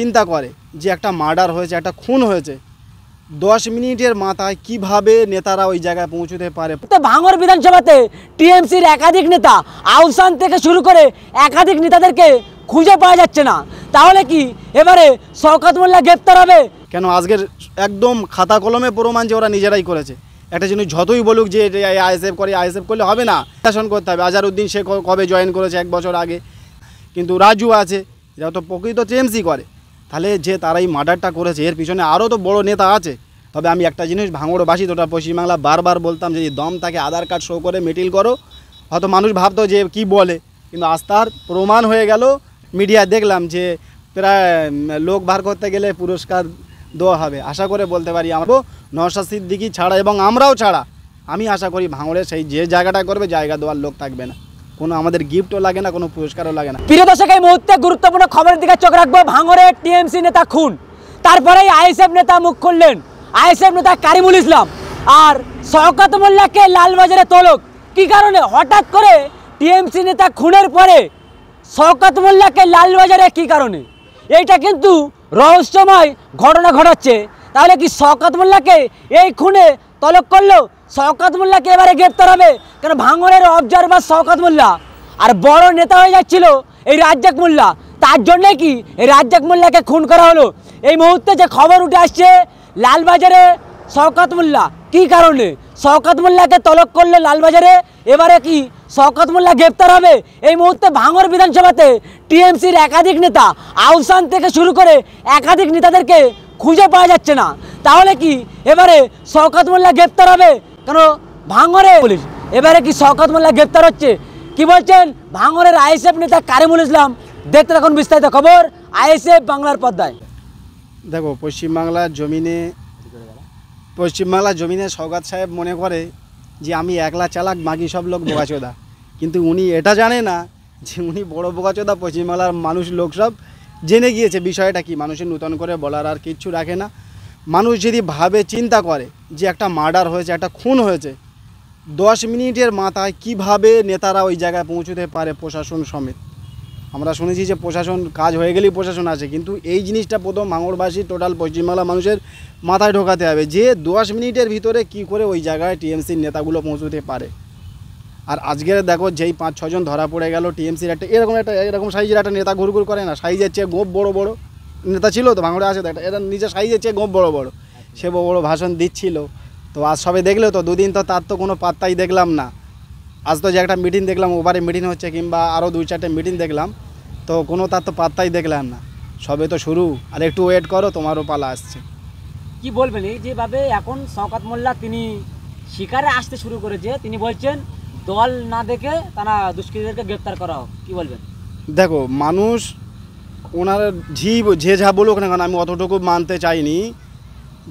চিন্তা করে যে একটা মার্ডার হয়েছে, একটা খুন হয়েছে, 10 মিনিটের মাথায় কিভাবে নেতারা ওই জায়গায় পৌঁছতে পারে। তো ভাঙড় বিধানসভাতে টিএমসির একাধিক নেতা আহসান থেকে শুরু করে একাধিক নেতাদেরকে খুঁজে পাওয়া যাচ্ছে না। তাহলে কি এবারে শওকত মোল্লা গ্রেপ্তার হবে? কেন আজকের একদম খাতা কলমে প্রমাণ যে ওরা নিজেরাই করেছে। একটা জিনিস যতই বলুক যে আইএসএফ করে, আইএসএফ করলে হবে না, শাসন করতে হবে। আজহারউদ্দিন সে কবে জয়েন করেছে? 1 বছর আগে। কিন্তু রাজু আছে, এরা তো প্রকৃত টিএমসি করে। তাহলে যে তারা এই মার্ডারটা করেছে এর পিছনে আরও তো বড় নেতা আছে। তবে আমি একটা জিনিস ভাঙড়বাসী তোটা পশ্চিমবাংলা বারবার বলতাম যে দম তাকে আধার কার্ড শো করে মিটিল করো, হয়তো মানুষ ভাবতো যে কি বলে, কিন্তু আজ তার প্রমাণ হয়ে গেল। মিডিয়ায় দেখলাম যে প্রায় লোক বার করতে গেলে পুরস্কার দেওয়া হবে। আশা করে বলতে পারি আমরা নওশাদ সিদ্দিকী ছাড়া এবং আমরাও ছাড়া আমি আশা করি ভাঙড়ে সেই যে জায়গাটা করবে জায়গা দেওয়ার লোক থাকবে না, কোনো আমাদের গিফটও লাগে না, কোনো পুরস্কারও লাগে না। প্রিয় দর্শক, এই মুহূর্তে গুরুত্বপূর্ণ খবরের দিকে চোখ রাখবো। ভাঙড়ে টিএমসি নেতা খুন, তারপরেই আইএসএফ নেতা মুখ খুললেন। আইএসএফ নেতা কারিমুল ইসলাম আর শওকত মোল্লাকে লালবাজারে তলব। কি কারণে হঠাৎ করে টিএমসি নেতা খুনের পরে শওকত মোল্লাকে লালবাজারে, কি কারণে? এইটা কিন্তু রহস্যময় ঘটনা ঘটাচ্ছে। তাহলে কি শওকত মোল্লাকে এই খুনে তলব করলো? শওকত মোল্লাকে এবারে গ্রেপ্তার হবে? কেন ভাঙড়ের অবজারভার শওকত মোল্লা আর বড় নেতা হয়ে যাচ্ছিল এই রাজ্জাক মোল্লা, তার জন্যে কি এই রাজ্জাক মোল্লাকে খুন করা হলো? এই মুহূর্তে যে খবর উঠে আসছে লালবাজারে শওকত মোল্লা, কি কারণে শওকত মোল্লাকে তলব করলো লালবাজারে, এবারে কি শওকত মোল্লা গ্রেপ্তার হবে? এই মুহূর্তে ভাঙড় বিধানসভাতে টিএমসির একাধিক নেতা আহসান থেকে শুরু করে একাধিক নেতাদেরকে খুঁজে পাওয়া যাচ্ছে না। তাহলে কি এবারে শওকত মোল্লা গ্রেপ্তার হবে? কেন ভাঙড়ে পুলিশ এবারে কি শওকত মোল্লা গ্রেপ্তার হচ্ছে? কি বলছেন ভাঙড়ের আইএসএফ নেতা কারিমুল ইসলাম? দেখতে থাকুন বিস্তারিত খবর আইএসএফ বাংলার পর্দায়। দেখো, পশ্চিমবাংলার জমিনে শওকত সাহেব মনে করে যে আমি একলা চালাক, বাকি সব লোক বোকাচোদা। কিন্তু উনি এটা জানে না যে উনি বড় বোকাচোদা। পশ্চিমবাংলার মানুষ লোক সব জেনে গিয়েছে বিষয়টা কি। মানুষের নূতন করে বলার আর কিচ্ছু রাখে না। মানুষ যদি ভাবে, চিন্তা করে যে একটা মার্ডার হয়েছে, একটা খুন হয়েছে, 10 মিনিটের মাথায় কিভাবে নেতারা ওই জায়গায় পৌঁছতে পারে, প্রশাসন সমেত। আমরা শুনেছি যে প্রশাসন কাজ হয়ে গেলেই প্রশাসন আছে, কিন্তু এই জিনিসটা প্রথম ভাঙড়বাসী টোটাল পশ্চিমবাংলা মানুষের মাথায় ঢোকাতে হবে যে 10 মিনিটের ভিতরে কি করে ওই জায়গায় টিএমসির নেতাগুলো পৌঁছতে পারে। আর আজকের দেখো যেই 5-6 জন ধরা পড়ে গেল টিএমসির এরকম সাইজের একটা নেতা ঘুরঘুর করে না, সাইজের চেয়ে গোপ বড় বড় নেতা ছিল তো ভাঙড়ে আছে, এটা নিজের সাইজের চেয়ে গোপ বড় বড়, সে বড় ভাষণ দিচ্ছিল। তো আজ সবে দেখলেও তো 2 দিন তো তার তো কোনো পাত্তাই দেখলাম না। আজ তো যে একটা মিটিং দেখলাম, ওভারে মিটিং হচ্ছে, কিংবা আরও 2-4টে মিটিং দেখলাম, তো কোনো তার তো পাত্তাই দেখলাম না। সবে তো শুরু, আর একটু ওয়েট করো, তোমারও পালা আসছে। কি বলবেন এই যেভাবে এখন শওকত মোল্লা তিনি শিকারে আসতে শুরু করেছে, তিনি বলছেন দল না দেখে তারা দুষ্কৃতীদেরকে গ্রেপ্তার করা হোক, কি বলবেন? দেখো, মানুষ ওনার যে যা বলুক না কেন, আমি অতটুকু মানতে চাইনি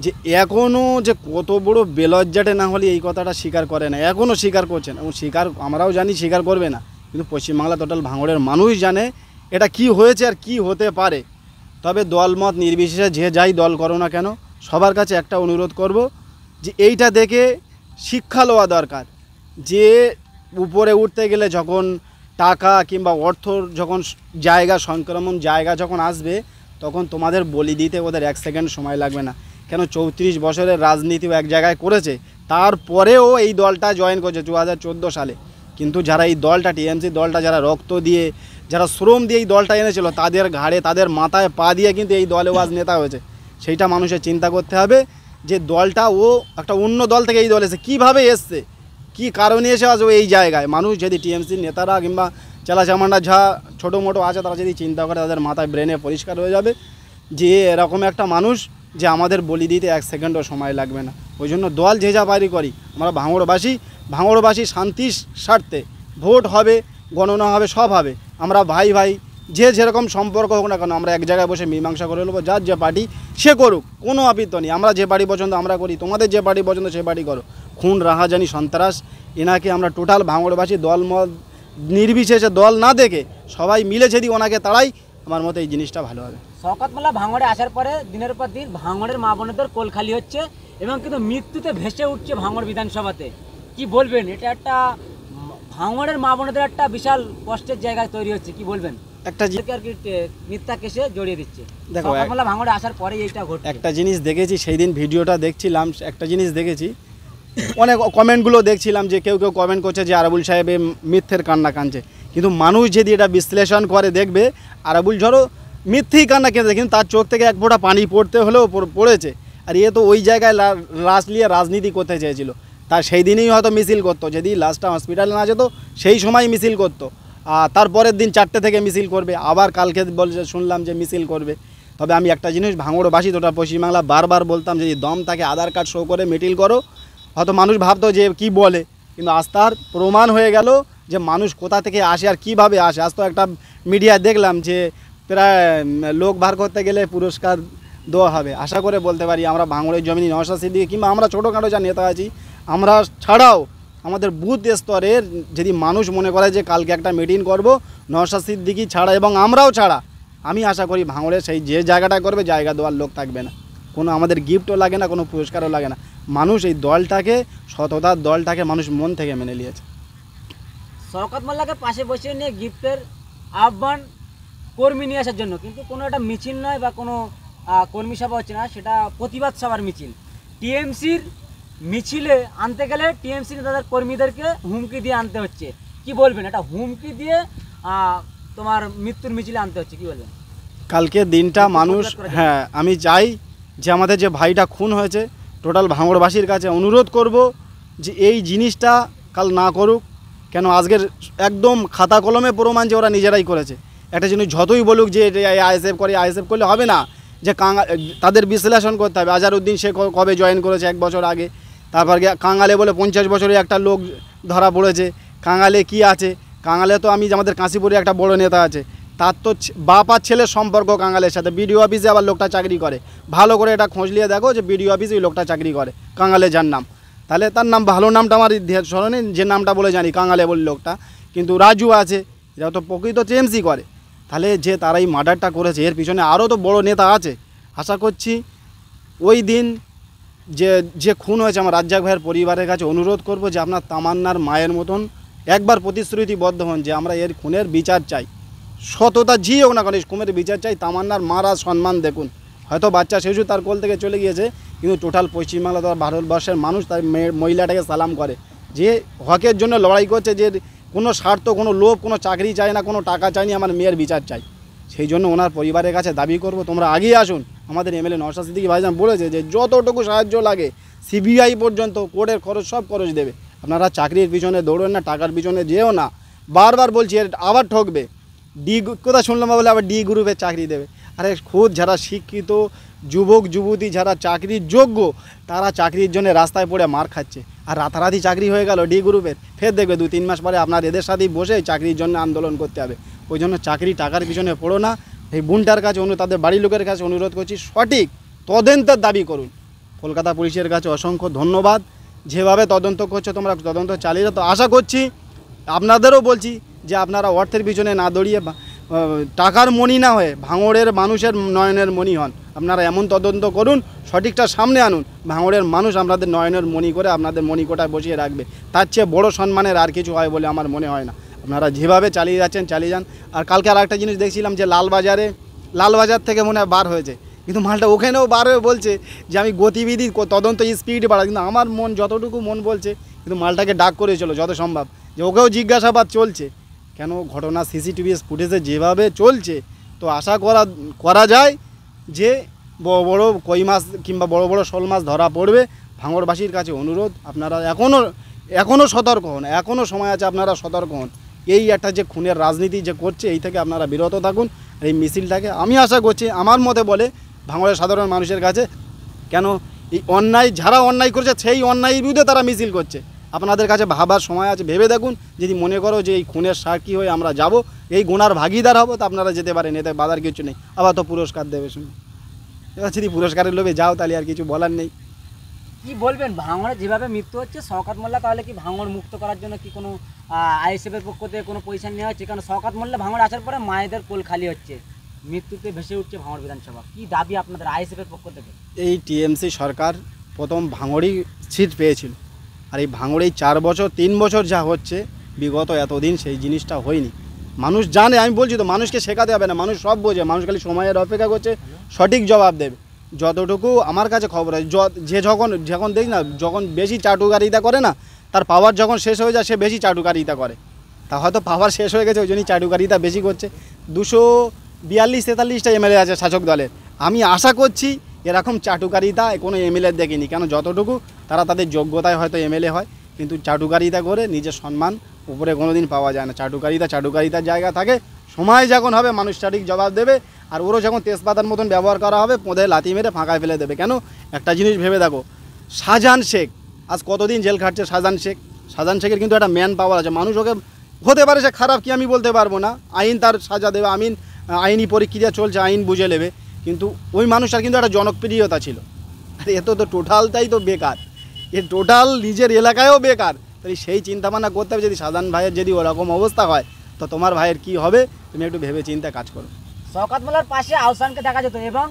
যে এখনও যে কত বড় বেলজ্জাটে না হলে এই কথাটা স্বীকার করে না, এখনও স্বীকার করছেন। এবং আমরাও জানি স্বীকার করবে না, কিন্তু পশ্চিমবাংলা টোটাল ভাঙড়ের মানুষ জানে এটা কি হয়েছে আর কি হতে পারে। তবে দলমত নির্বিশেষে যে যাই দল করো না কেন, সবার কাছে একটা অনুরোধ করব যে এইটা দেখে শিক্ষা লওয়া দরকার যে উপরে উঠতে গেলে যখন টাকা কিংবা অর্থর যখন সংক্রমণ জায়গা যখন আসবে, তখন তোমাদের বলি দিতে ওদের 1 সেকেন্ড সময় লাগবে না। কেন 34 বছরের রাজনীতিও এক জায়গায় করেছে, তারপরেও এই দলটা জয়েন করেছে 2014 সালে। কিন্তু যারা এই দলটা টিএমসি দলটা যারা রক্ত দিয়ে, যারা শ্রম দিয়ে এই দলটা এনেছিল, তাদের ঘাড়ে তাদের মাথায় পা দিয়ে কিন্তু এই দলেও আজ নেতা হয়েছে। সেইটা মানুষের চিন্তা করতে হবে যে দলটা ও একটা অন্য দল থেকে এই দল এসে কীভাবে এসছে, কী কারণে এসে আজ এই জায়গায়। মানুষ যদি টিএমসির নেতারা কিংবা চামান্ডা যা ছোটো মোটো আছে তারা যদি চিন্তা করে, তাদের মাথায় ব্রেনে পরিষ্কার হয়ে যাবে যে এরকম একটা মানুষ যে আমাদের বলি দিতে 1 সেকেন্ডও সময় লাগবে না। ওই জন্য দল যে যা পারি করি, আমরা ভাঙড়বাসী শান্তির স্বার্থে ভোট হবে, গণনা হবে, সব হবে। আমরা ভাই যে যেরকম সম্পর্ক হোক না কেন, আমরা এক জায়গায় বসে মীমাংসা করে নেবো। যার যে পার্টি সে করুক, কোনো আপত্তি নেই। আমরা যে পার্টি পছন্দ আমরা করি, তোমাদের যে পার্টি পছন্দ সে পার্টি করো। খুন, রাহাজানি, সন্ত্রাস, এনাকে আমরা টোটাল ভাঙড়বাসী দলমত নির্বিশেষে দল না দেখে সবাই মিলে যদি ওনাকে তাড়াই, আমার মতে এই জিনিসটা ভালো হবে। শওকত মোল্লা ভাঙড়ে আসার পরে দিনের পর দিন ভাঙড়ের মা বোনেদের কোল খালি হচ্ছে এবং কিন্তু মৃত্যুতে ভেসে উঠছে ভাঙড় বিধানসভাতে। কি বলবেন? এটা একটা ভাঙড়ের মা বোনেদের একটা বিশাল কষ্টের জায়গায় তৈরি হচ্ছে, কি বলবেন? একটা আর কি মিথ্যা কেসে জড়িয়ে দিচ্ছে। দেখো, শওকত মোল্লা ভাঙড়ে আসার পরেই এইটা ঘটছে। একটা জিনিস দেখেছি, সেই দিন ভিডিওটা দেখছিলাম, একটা জিনিস দেখেছি, অনেক কমেন্টগুলো দেখছিলাম যে কেউ কেউ কমেন্ট করছে যে আরাবুল সাহেব মিথ্যের কান্না কাঁদছে, কিন্তু মানুষ যদি এটা বিশ্লেষণ করে দেখবে আরাবুল ঝড়ও মিথ্যেই কান্না কেঁদে, কিন্তু তার চোখ থেকে এক ফোঁটা পানি পড়তে হলেও পড়েছে। আর এ তো ওই জায়গায় লাশ নিয়ে রাজনীতি করতে চেয়েছিল, তার সেই দিনই হয়তো মিছিল করতো, যদি লাশটা হসপিটালে না যেত সেই সময় মিছিল করতো, আর তারপরের দিন 4টে থেকে মিছিল করবে, আবার কালকে বলছে শুনলাম যে মিছিল করবে। তবে আমি একটা জিনিস ভাঙড়বাসী তোটা পশ্চিমবাংলা বারবার বলতাম, যদি দম থাকে আধার কার্ড শো করে মিছিল করো, হয়তো মানুষ ভাবতো যে কি বলে, কিন্তু আজ তার প্রমাণ হয়ে গেল যে মানুষ কোথা থেকে আসে আর কিভাবে আসে। আজ তো একটা মিডিয়ায় দেখলাম যে প্রায় লোক বার করতে গেলে পুরস্কার দেওয়া হবে। আশা করে বলতে পারি আমরা ভাঙড়ের জমিনি নওশাদ সিদ্দিকী কিংবা আমরা ছোটোখাটো যা নেতা আছি, আমরা ছাড়াও আমাদের বুথ স্তরের যদি মানুষ মনে করে যে কালকে একটা মিটিং করব নওশাদ সিদ্দিকী ছাড়া এবং আমরাও ছাড়া, আমি আশা করি ভাঙড়ে সেই যে জায়গাটা করবে জায়গা দেওয়ার লোক থাকবে না, কোনো আমাদের গিফটও লাগে না, কোনো পুরস্কারও লাগে না। মানুষ এই দলটাকে, সততার দলটাকে মানুষ মন থেকে মেনে নিয়েছে। শওকত মোল্লাকে পাশে বসিয়ে নিয়ে গিফটের আহ্বান কর্মী নিয়ে আসার জন্য, কিন্তু কোনো একটা মিছিল নয় বা কোনো কর্মী সভা হচ্ছে না, সেটা প্রতিবাদ সভার মিছিল। টিএমসির মিছিলে আনতে গেলে টিএমসি নেতাদের কর্মীদেরকে হুমকি দিয়ে আনতে হচ্ছে। কি বলবেন, এটা হুমকি দিয়ে তোমার মৃত্যুর মিছিলে আনতে হচ্ছে, কি বলবেন? কালকে দিনটা মানুষ, হ্যাঁ আমি চাই যে আমাদের যে ভাইটা খুন হয়েছে, টোটাল ভাঙড়বাসীর কাছে অনুরোধ করব যে এই জিনিসটা কাল না করুক। কেন আজকের একদম খাতা কলমে প্রমাণ যে ওরা নিজেরাই করেছে। একটা জিনিস যতই বলুক যে আইএসএফ করে, আইএসএফ করলে হবে না, যে তাদের বিশ্লেষণ করতে হবে। আজহারউদ্দিন সে কবে জয়েন করেছে, 1 বছর আগে। তারপর কাঙালে বলে 50 বছরে একটা লোক ধরা পড়েছে। কাঙালে কি আছে, কাঙালে তো আমি আমাদের কাশীপুরে একটা বড় নেতা আছে, তার তো বাপ আর ছেলের সম্পর্ক কাঙালের সাথে। বিডিও অফিসে আবার লোকটা চাকরি করে, ভালো করে এটা খোঁজ নিয়ে দেখো যে বিডিও অফিসে ওই লোকটা চাকরি করে, কাঙালে যার নাম। তাহলে তার নাম, ভালো নামটা আমার স্মরণে, যে নামটা বলে জানি কাঙালে বলে লোকটা, কিন্তু রাজু আছে, এরা তো প্রকৃত টিএমসি করে। তাহলে যে তারা এই মার্ডারটা করেছে, এর পিছনে আরও তো বড় নেতা আছে। আশা করছি ওই দিন যে খুন হয়েছে, আমার রাজ্জাক ভাইয়ের পরিবারের কাছে অনুরোধ করব যে আপনার তামান্নার মায়ের মতন একবার প্রতিশ্রুতিবদ্ধ হন যে আমরা এর খুনের বিচার চাই, সততা জি হোক না কেন খুনের বিচার চাই। তামান্নার মারা সম্মান দেখুন, হয়তো বাচ্চা শিশু তার কোল থেকে চলে গিয়েছে, কিন্তু টোটাল পশ্চিমবাংলা তথা ভারতবর্ষের মানুষ তার মহিলাটাকে সালাম করে, যে হকের জন্য লড়াই করছে, যে কোনো স্বার্থ, কোনো লোভ, কোনো চাকরি চাই না, কোনো টাকা চাইনি, আমার মেয়ের বিচার চাই। সেই জন্য ওনার পরিবারের কাছে দাবি করব, তোমরা আগিয়ে আসুন। আমাদের এমএলএ নওশাদ সিদ্দিকী ভাইজান বলেছে যে যতটুকু সাহায্য লাগে সিবিআই পর্যন্ত কোর্টের খরচ সব খরচ দেবে। আপনারা চাকরির পিছনে দৌড়েন না, টাকার পিছনে যেও না। বারবার বলছি, এর আবার ঠকবে। কথা শুনলাম বলে আবার ডি গ্রুপের চাকরি দেবে। আরে খোদ যারা শিক্ষিত যুবক যুবতী, যারা চাকরির যোগ্য, তারা চাকরির জন্য রাস্তায় পড়ে মার খাচ্ছে, আর রাতারাতি চাকরি হয়ে গেল ডি গ্রুপের। ফের দেখবে 2-3 মাস পরে আপনার এদের সাথেই বসে চাকরির জন্য আন্দোলন করতে হবে। ওই জন্য চাকরি টাকার পিছনে পড়ো না। এই বোনটার কাছে তাদের বাড়ির লোকের কাছে অনুরোধ করছি, সঠিক তদন্তের দাবি করুন। কলকাতা পুলিশের কাছে অসংখ্য ধন্যবাদ, যেভাবে তদন্ত করছে তোমরা তদন্ত চালিয়ে তো। আশা করছি আপনাদেরও বলছি যে আপনারা অর্থের পিছনে না দৌড়িয়ে, টাকার মণি না হয়ে ভাঙড়ের মানুষের নয়নের মণি হন। আপনারা এমন তদন্ত করুন, সঠিকটা সামনে আনুন, ভাঙড়ের মানুষ আপনাদের নয়নের মণি করে আপনাদের মণিকোটায় বসিয়ে রাখবে। তার চেয়ে বড় সম্মানের আর কিছু হয় বলে আমার মনে হয় না। আপনারা যেভাবে চালিয়ে যাচ্ছেন চালিয়ে যান। আর কালকে আর একটা জিনিস দেখছিলাম যে লালবাজার থেকে মনে হয় বার হয়েছে, কিন্তু মালটা ওখানেও বার হয়ে বলছে যে আমি গতিবিধি তদন্ত স্পিড বাড়া। কিন্তু আমার মন যতটুকু মন বলছে, কিন্তু মালটাকে ডাক করে চলো যত সম্ভব, যে ওকেও জিজ্ঞাসাবাদ চলছে। কেন ঘটনা সিসিটিভি ফুটেজে যেভাবে চলছে, তো আশা করা যায় যে বড় বড় কই মাছ কিংবা বড় বড় শোল মাছ ধরা পড়বে। ভাঙড়বাসীর কাছে অনুরোধ, আপনারা এখনও সতর্ক হন, এখনও সময় আছে, আপনারা সতর্ক হন। এই একটা যে খুনের রাজনীতি যে করছে, এই থেকে আপনারা বিরত থাকুন। এই মিছিলটাকে আমি আশা করছি, আমার মতে বলে ভাঙড়ের সাধারণ মানুষের কাছে, কেন এই অন্যায় যারা অন্যায় করছে সেই অন্যায়ের বিরুদ্ধে তারা মিছিল করছে। আপনাদের কাছে ভাবার সময় আছে, ভেবে দেখুন। যদি মনে করো যে এই খুনের সাক্ষী হয়ে আমরা যাব, এই গুনার ভাগিদার হবো, তো আপনারা যেতে পারেন, এতে বাধার কিছু নেই। আবার তো পুরস্কার দেবে শুনে, এবার যদি পুরস্কারের লোভে যাও তাহলে আর কিছু বলার নেই। কি বলবেন, ভাঙড়ে যেভাবে মৃত্যু হচ্ছে, শওকত মোল্লা তাহলে কি ভাঙড় মুক্ত করার জন্য কি কোনো আইএসএফের পক্ষ থেকে কোনো পজিশন নেওয়া হচ্ছে? কারণ শওকত মোল্লা ভাঙড়ে আসার পরে মায়েদের কোল খালি হচ্ছে, মৃত্যুতে ভেসে উঠছে ভাঙড় বিধানসভা। কি দাবি আপনাদের আইএসএফের পক্ষ থেকে? এই টিএমসি সরকার প্রথম ভাঙড়ই সিট পেয়েছিল, আর এই ভাঙড়েই 4 বছর 3 বছর যা হচ্ছে, বিগত এতদিন সেই জিনিসটা হয়নি। মানুষ জানে, আমি বলছি তো, মানুষকে শেখাতে হবে না, মানুষ সব বোঝে, মানুষ খালি সময়ের অপেক্ষা করছে, সঠিক জবাব দেবে। যতটুকু আমার কাছে খবর আছে, যে যখন দেখি না, যখন বেশি চাটুকারিতা করে না, তার পাওয়ার যখন শেষ হয়ে যায় সে বেশি চাটুকারিতা করে। তা হয়তো পাওয়ার শেষ হয়ে গেছে, ওই জন্যই চাটুকারিতা বেশি করছে। 242-43টা এমএলএ আছে শাসক দলের, আমি আশা করছি এরকম চাটুকারিতা কোনো এমএলএ দেখিনি, কেন যতটুকু তারা তাদের যোগ্যতায় হয়তো এমএলএ হয়, কিন্তু চাটুকারিতা করে নিজের সম্মান উপরে কোনো দিন পাওয়া যায় না। চাটুকারিতার জায়গা থাকে, সময় যখন হবে মানুষ সঠিক জবাব দেবে। আর ওরও যখন তেজপাতার মতন ব্যবহার করা হবে, পোঁদে লাথি মেরে ফাঁকায় ফেলে দেবে। কেন, একটা জিনিস ভেবে দেখো, শাহজাহান শেখ আজ কতদিন জেল খাটছে। শাহজাহান শেখের কিন্তু একটা ম্যান পাওয়ার আছে, মানুষ ওকে, হতে পারে সে খারাপ কি আমি বলতে পারবো না, আইন তার সাজা দেবে, আইনি প্রক্রিয়া চলছে, আইন বুঝে নেবে, কিন্তু ওই মানুষটার কিন্তু একটা জনপ্রিয়তা ছিল। আর এত তো টোটালটাই তো বেকার, এ টোটাল নিজের এলাকায়ও বেকার। তাই সেই চিন্তা ভাবনা করতে হবে, যদি শাহজাহান ভাইয়ের যদি ওরকম অবস্থা হয় তো তোমার ভাইয়ের কি হবে, তুমি একটু ভেবে চিন্তা কাজ করো। শওকত মোল্লার পাশে আহসানকে দেখা যেত, এবং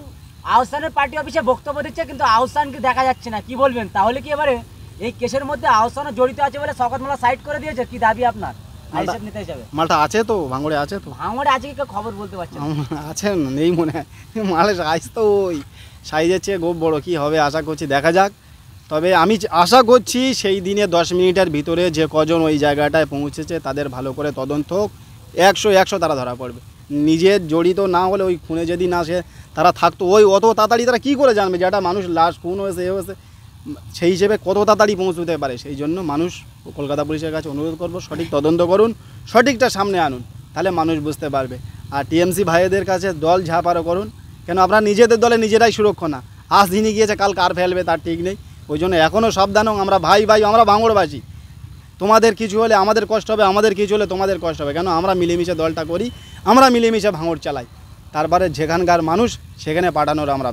আহসানের পার্টি অফিসে বক্তব্য দিচ্ছে, কিন্তু আহসানকে দেখা যাচ্ছে না। কি বলবেন, তাহলে কি এবারে এই কেসের মধ্যে আহসানও জড়িত আছে বলে শওকত মোল্লা সাইড করে দিয়েছে? কি দাবি আপনার আইএসএফ নেতা হিসাবে? মালটা আছে তো, ভাঙড়ে আছে তো। ভাঙড়ে আছে কি খবর বলতে পারছেন? আছে, নেই মনে হয়, মালের সাইজ তো ওই সাইজের চেয়ে খুব বড়ো, কি হবে আশা করছি, দেখা যাক। তবে আমি আশা করছি সেই দিনে 10 মিনিটের ভিতরে যে কজন ওই জায়গাটায় পৌঁছেছে তাদের ভালো করে তদন্ত হোক, 100 তারা ধরা পড়বে। নিজের জড়িত না হলে, ওই খুনে যদি না সে তারা থাকতো, ওই অত তাড়াতাড়ি তারা কী করে জানবে যে একটা মানুষ লাশ খুন হয়েছে, হয়েছে, সেই হিসেবে কত তাড়াতাড়ি পৌঁছতে পারে। সেই জন্য মানুষ কলকাতা পুলিশের কাছে অনুরোধ করব, সঠিক তদন্ত করুন, সঠিকটা সামনে আনুন, তাহলে মানুষ বুঝতে পারবে। আর টিএমসি ভাইদের কাছে দল ঝাঁপারও করুন, কেন আপনারা নিজেদের দলে নিজেরাই সুরক্ষা না, আজ দিনই গিয়েছে কাল কার ফেলবে তার ঠিক নেই। ওই জন্য এখনও সাবধান হোক, আমরা ভাই, আমরা ভাঙড়বাসী, তোমাদের কিছু হলে আমাদের কষ্ট হবে, আমাদের কিছু হলে তোমাদের কষ্ট হবে, কেন আমরা মিলেমিশে দলটা করি, আমরা মিলেমিশে ভাঙড় চালাই, তারপরে যেখানকার মানুষ সেখানে পাঠানোর আমরা